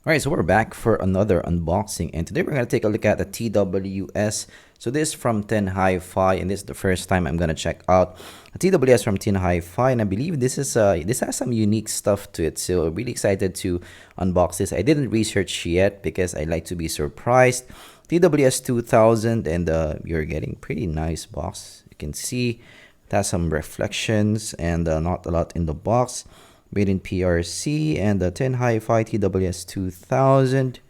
Alright, so we're back for another unboxing, and today we're going to take a look at the TWS. So this is from Tinhifi, and this is the first time I'm going to check out a TWS from Tinhifi, and I believe this has some unique stuff to it. So I'm really excited to unbox this. I didn't research yet because I like to be surprised. TWS 2000, and you're getting pretty nice box. You can see it has some reflections and not a lot in the box. Made in PRC, and the Tinhifi TWS 2000.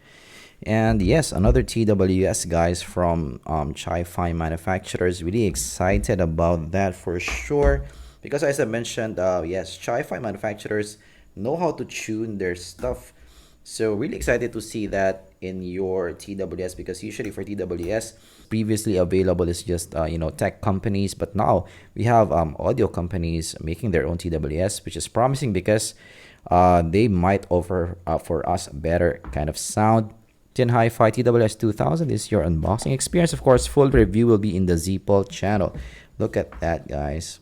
And yes, another TWS, guys, from Chifi manufacturers. Really excited about that for sure, because as I mentioned, yes, Chifi manufacturers know how to tune their stuff. So really excited to see that in your TWS, because usually for TWS, previously available is just tech companies, but now we have audio companies making their own TWS, which is promising because they might offer for us a better kind of sound. Tinhifi TWS 2000 is your unboxing experience. Of course, full review will be in the zpol channel. Look at that, guys.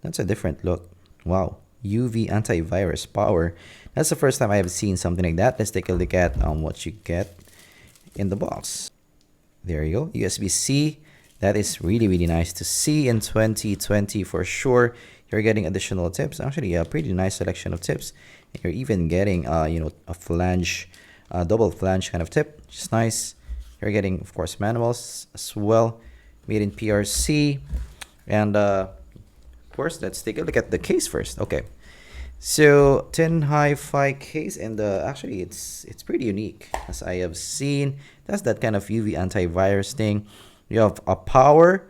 That's a different look. Wow. UV antivirus power. That's the first time I have seen something like that. Let's take a look at what you get in the box. There you go, USB-C. That is really, really nice to see in 2020 for sure. You're getting additional tips. Actually, a pretty nice selection of tips. You're even getting a flange, double flange kind of tip, which is nice. You're getting, of course, manuals as well, made in PRC. And of course, let's take a look at the case first. Okay, so Tinhifi case, and actually it's pretty unique as I have seen. That's that kind of UV antivirus thing. You have a power,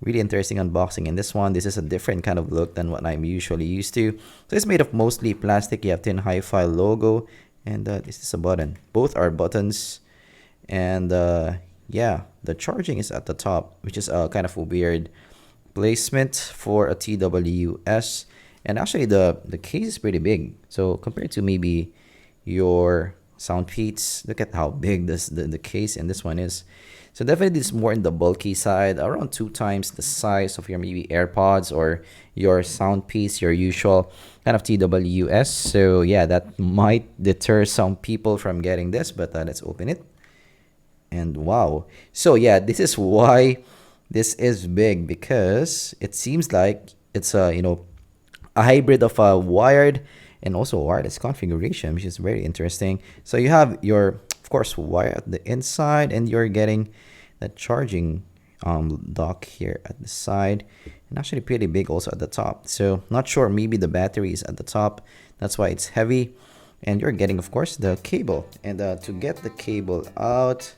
really interesting unboxing in this one. This is a different kind of look than what I'm usually used to. So it's made of mostly plastic. You have Tinhifi logo, and this is a button. Both are buttons, and yeah, the charging is at the top, which is a kind of a weird placement for a TWS. And actually the case is pretty big, so compared to maybe your Soundpeats, look at how big the case in this one is. So definitely it's more in the bulky side, around 2 times the size of your maybe AirPods or your Soundpiece, your usual kind of TWS. So yeah, that might deter some people from getting this, but let's open it. And wow, so yeah, this is why this is big, because it seems like it's a a hybrid of a wired and also wireless configuration, which is very interesting. So you have your, of course, wire at the inside, and you're getting that charging dock here at the side, and actually pretty big also at the top. So not sure, maybe the battery is at the top, that's why it's heavy. And you're getting, of course, the cable, and to get the cable out,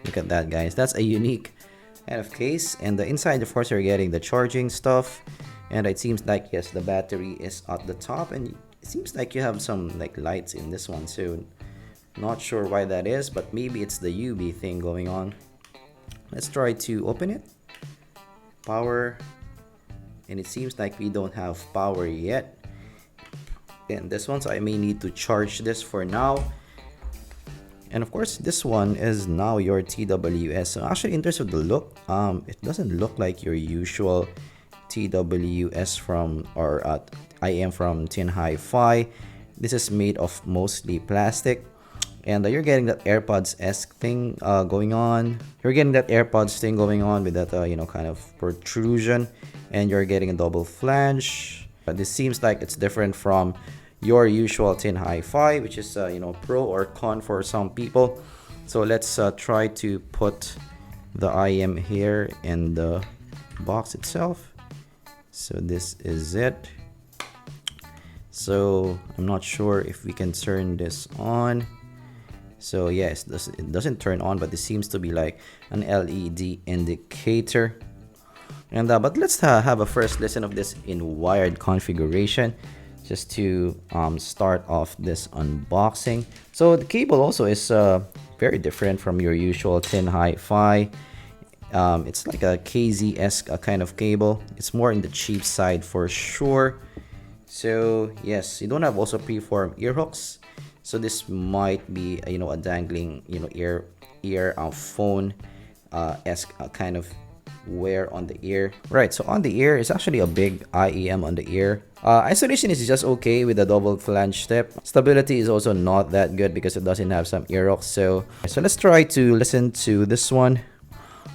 look at that, guys. That's a unique kind of case. And the inside, of course, you're getting the charging stuff. And it seems like, yes, the battery is at the top, and it seems like you have some like lights in this one too. Not sure why that is, but maybe it's the UV thing going on. Let's try to open it. Power, and it seems like we don't have power yet in this one, so I may need to charge this for now. And of course, this one is now your TWS. So actually, in terms of the look, it doesn't look like your usual TWS from, or IM from Tinhifi. This is made of mostly plastic, and you're getting that AirPods-esque thing going on. You're getting that AirPods thing going on with that kind of protrusion, and you're getting a double flange. But this seems like it's different from your usual Tinhifi, which is pro or con for some people. So let's try to put the IM here in the box itself. So this is it. So I'm not sure if we can turn this on. So yes, it doesn't turn on, but this seems to be like an LED indicator. And but let's have a first listen of this in wired configuration, just to start off this unboxing. So the cable also is very different from your usual Tinhifi. It's like a KZ-esque kind of cable. It's more in the cheap side for sure. So yes, you don't have also preform ear hooks. So this might be a dangling ear phone esque kind of wear on the ear. Right, so on the ear, it's actually a big IEM on the ear. Isolation is just okay with the double flange tip. Stability is also not that good because it doesn't have some ear rocks. So let's try to listen to this one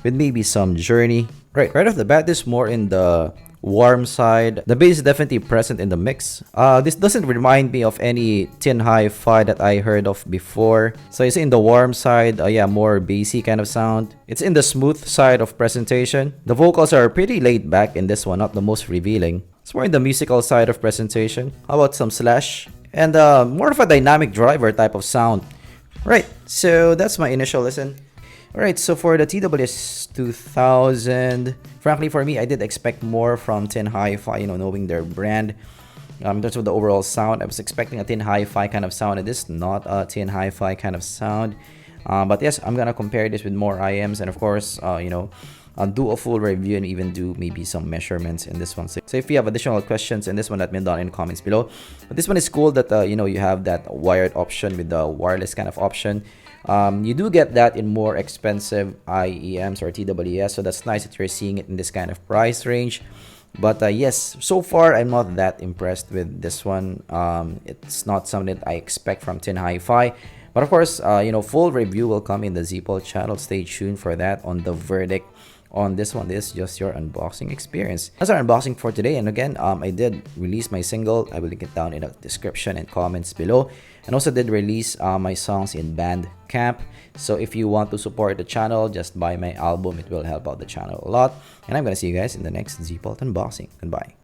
with maybe some Journey. Right off the bat, this is more in the warm side. The bass is definitely present in the mix. This doesn't remind me of any Tinhifi that I heard of before. So it's in the warm side, yeah, more bassy kind of sound. It's in the smooth side of presentation. The vocals are pretty laid back in this one, not the most revealing. It's more in the musical side of presentation. How about some slash? And more of a dynamic driver type of sound. Right, so that's my initial listen. Alright, so for the TWS 2000, frankly for me, I did expect more from Tinhifi, you know, knowing their brand. In terms of the overall sound, I was expecting a Tinhifi kind of sound. It is not a Tinhifi kind of sound. But yes, I'm gonna compare this with more IMs, and of course, you know, do a full review and even do maybe some measurements in this one. So if you have additional questions in this one, let me know down in the comments below. But this one is cool that you know, you have that wired option with the wireless kind of option. You do get that in more expensive IEMs or TWS, so that's nice that you're seeing it in this kind of price range. But yes, so far I'm not that impressed with this one. It's not something that I expect from Tinhifi. But of course, you know, full review will come in the ZPol channel. Stay tuned for that on the verdict on this one. This is just your unboxing experience. That's our unboxing for today. And again, I did release my single. I will link it down in the description and comments below. And also did release my songs in Bandcamp. So if you want to support the channel, just buy my album. It will help out the channel a lot. And I'm gonna see you guys in the next ZPol unboxing. Goodbye.